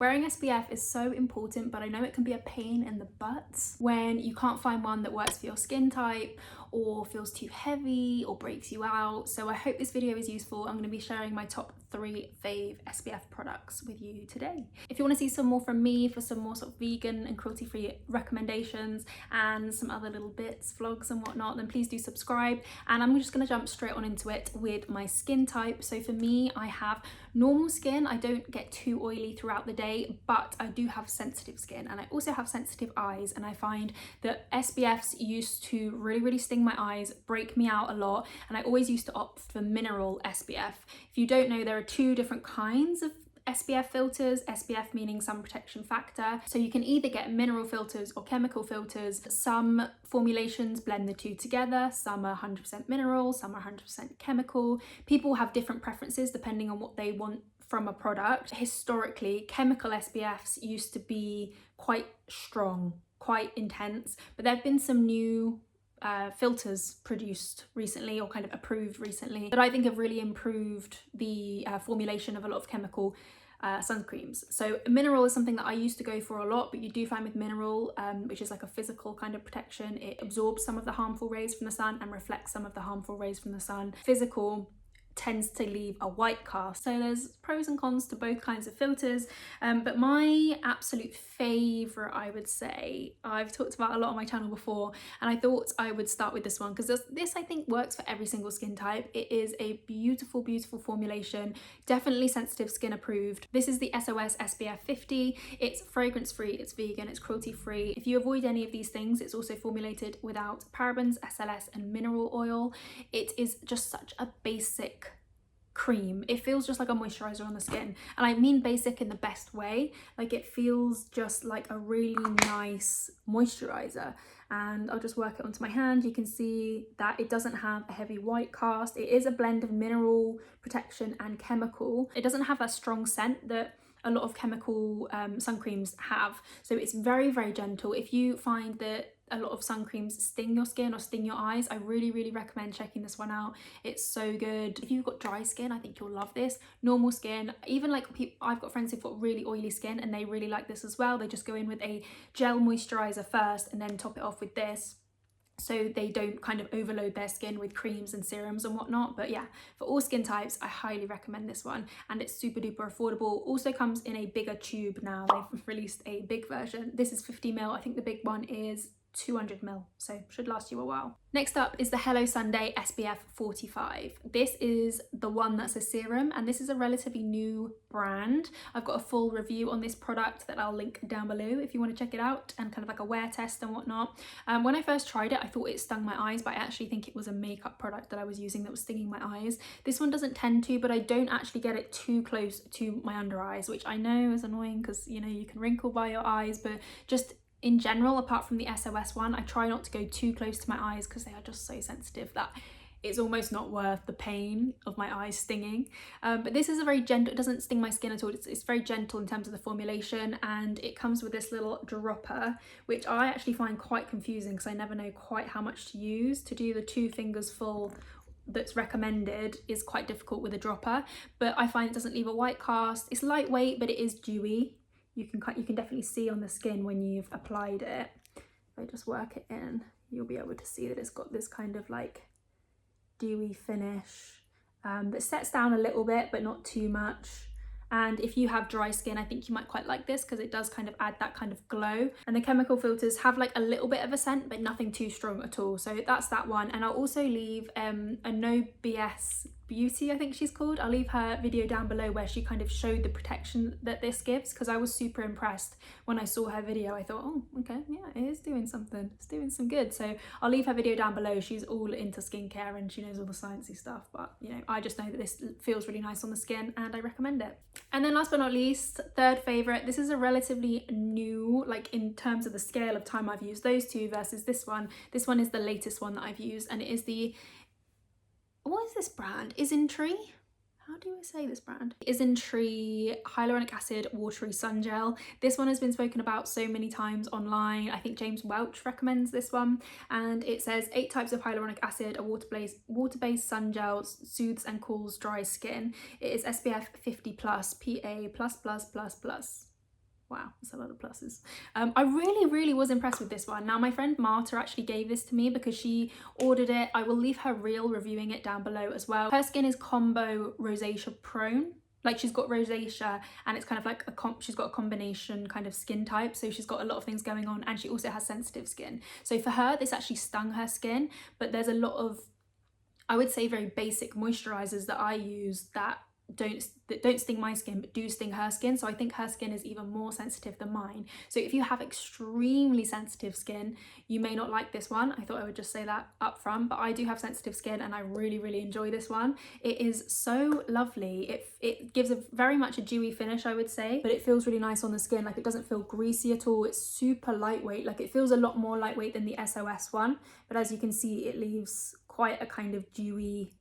Wearing SPF is so important, but I know it can be a pain in the butt when you can't find one that works for your skin type or feels too heavy or breaks you out. So I hope this video is useful. I'm going to be sharing my top 3 fave SPF products with you today. If you want to see some more from me for some more sort of vegan and cruelty-free recommendations and some other little bits, vlogs and whatnot, then please do subscribe. And I'm just going to jump straight on into it with my skin type. So for me, I have normal skin. I don't get too oily throughout the day, but I do have sensitive skin, and I also have sensitive eyes, and I find that SPFs used to really sting my eyes, break me out a lot, and I always used to opt for mineral SPF. If you don't know, there are 2 different kinds of SPF filters, SPF meaning sun protection factor. So you can either get mineral filters or chemical filters. Some formulations blend the 2 together. Some are 100% mineral, some are 100% chemical. People have different preferences depending on what they want from a product. Historically, chemical SPFs used to be quite strong, quite intense, but there have been some new filters produced recently, or kind of approved recently, that I think have really improved the formulation of a lot of chemical sunscreens. So mineral is something that I used to go for a lot, but you do find with mineral, which is like a physical kind of protection, it absorbs some of the harmful rays from the sun and reflects some of the harmful rays from the sun. Physical tends to leave a white cast. So there's pros and cons to both kinds of filters, but my absolute favorite, I would say, I've talked about a lot on my channel before, and I thought I would start with this one because this I think works for every single skin type. It is a beautiful formulation, definitely sensitive skin approved. This is the SOS SPF50. It's fragrance free, it's vegan, it's cruelty free. If you avoid any of these things, it's also formulated without parabens, SLS and mineral oil. It is just such a basic cream. It feels just like a moisturizer on the skin, and I mean basic in the best way. Like, it feels just like a really nice moisturizer, and I'll just work it onto my hand. You can see that it doesn't have a heavy white cast. It is a blend of mineral protection and chemical. It doesn't have a strong scent that a lot of chemical sun creams have, so it's very gentle. If you find that a lot of sun creams sting your skin or sting your eyes, I really recommend checking this one out. It's so good. If you've got dry skin, I think you'll love this. Normal skin, even like I've got friends who've got really oily skin and they really like this as well. They just go in with a gel moisturizer first and then top it off with this, so they don't kind of overload their skin with creams and serums and whatnot. But yeah, for all skin types, I highly recommend this one, and it's super duper affordable. Also comes in a bigger tube now. They've released a big version. This is 50ml. I think the big one is 200ml, so should last you a while. Next up is the Hello Sunday SPF45. This is the one that's a serum, and this is a relatively new brand. I've got a full review on this product that I'll link down below if you want to check it out, and kind of like a wear test and whatnot. When I first tried it, I thought it stung my eyes, but I actually think it was a makeup product that I was using that was stinging my eyes. This one doesn't tend to, but I don't actually get it too close to my under eyes, which I know is annoying because, you know, you can wrinkle by your eyes, but just in general, apart from the SOS one, I try not to go too close to my eyes because they are just so sensitive that it's almost not worth the pain of my eyes stinging. But this is a very gentle, it doesn't sting my skin at all. It's very gentle in terms of the formulation, and it comes with this little dropper, which I actually find quite confusing because I never know quite how much to use. To do the 2 fingers full that's recommended is quite difficult with a dropper, but I find it doesn't leave a white cast. It's lightweight, but it is dewy. You can definitely see on the skin when you've applied it. If I just work it in, you'll be able to see that it's got this kind of like dewy finish that sets down a little bit, but not too much. And if you have dry skin, I think you might quite like this because it does kind of add that kind of glow. And the chemical filters have like a little bit of a scent, but nothing too strong at all. So that's that one. And I'll also leave a No BS Beauty, I think she's called. I'll leave her video down below where she kind of showed the protection that this gives, because I was super impressed when I saw her video. I thought, oh, okay, yeah, it is doing something. It's doing some good. So I'll leave her video down below. She's all into skincare and she knows all the sciencey stuff, but you know, I just know that this feels really nice on the skin and I recommend it. And then last but not least, third favorite. This is a relatively new, like in terms of the scale of time I've used those 2 versus this one. This one is the latest one that I've used, and it is the, what is this brand? ISNTREE? How do I say this brand? ISNTREE Hyaluronic Acid Watery Sun Gel. This one has been spoken about so many times online. I think James Welch recommends this one, and it says 8 types of hyaluronic acid, a water-based sun gel, soothes and cools dry skin. It is SPF 50+, PA+++++. Wow, that's a lot of pluses. I really was impressed with this one. Now, my friend Marta actually gave this to me because she ordered it. I will leave her reel reviewing it down below as well. Her skin is combo rosacea prone. Like, she's got rosacea and it's kind of like she's got a combination kind of skin type, so she's got a lot of things going on, and she also has sensitive skin. So for her, this actually stung her skin, but there's a lot of, I would say, very basic moisturizers that I use that don't sting my skin but do sting her skin. So I think her skin is even more sensitive than mine. So if you have extremely sensitive skin, you may not like this one. I thought I would just say that up front, but I do have sensitive skin and I really enjoy this one. It is so lovely. It gives a very much a dewy finish, I would say, but it feels really nice on the skin. Like, it doesn't feel greasy at all. It's super lightweight. Like, it feels a lot more lightweight than the SOS one, but as you can see, it leaves quite a kind of dewy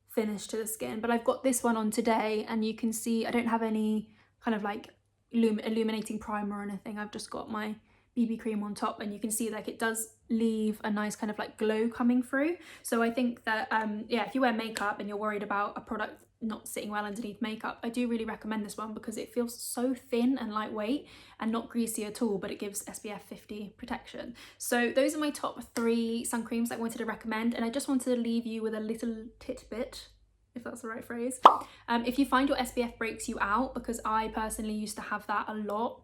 finish to the skin. But I've got this one on today and you can see I don't have any kind of like illuminating primer or anything. I've just got my BB cream on top, and you can see like it does leave a nice kind of like glow coming through. So I think that yeah, if you wear makeup and you're worried about a product not sitting well underneath makeup, I do really recommend this one because it feels so thin and lightweight and not greasy at all, but it gives SPF 50 protection. So those are my top 3 sun creams I wanted to recommend, and I just wanted to leave you with a little tidbit, if that's the right phrase. If you find your SPF breaks you out, because I personally used to have that a lot,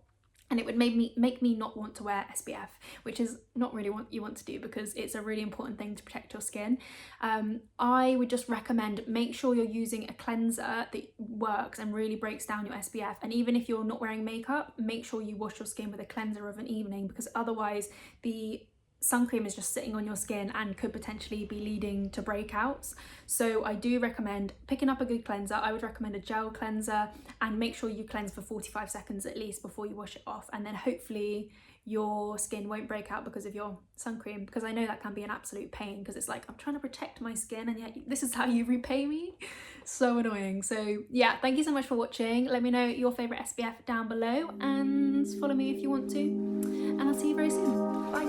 and it would make me not want to wear SPF, which is not really what you want to do because it's a really important thing to protect your skin. I would just recommend, make sure you're using a cleanser that works and really breaks down your SPF. And even if you're not wearing makeup, make sure you wash your skin with a cleanser of an evening, because otherwise the sun cream is just sitting on your skin and could potentially be leading to breakouts. So I do recommend picking up a good cleanser. I would recommend a gel cleanser, and make sure you cleanse for 45 seconds at least before you wash it off, and then hopefully your skin won't break out because of your sun cream, because I know that can be an absolute pain, because it's like, I'm trying to protect my skin and yet this is how you repay me. So annoying. So yeah, thank you so much for watching. Let me know your favorite SPF down below, and follow me if you want to, and I'll see you very soon. Bye.